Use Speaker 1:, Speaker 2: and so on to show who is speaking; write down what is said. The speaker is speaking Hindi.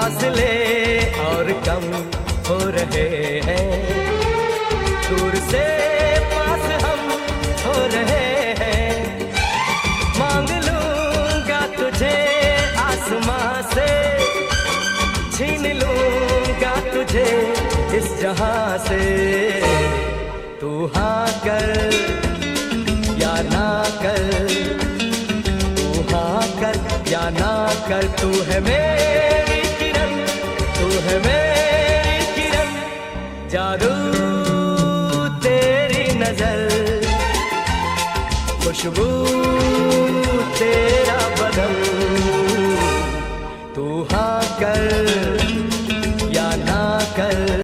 Speaker 1: फासले और कम हो रहे हैं, दूर से पास हम हो रहे हैं। मांग लूंगा तुझे आसमां से, छीन लूंगा तुझे इस जहां से। तू हाँ कर या ना कर, तू हाँ कर या ना कर। तू है मेरी किरण, तू है मेरी किरण, जादू तेरी नजर, खुशबू तेरी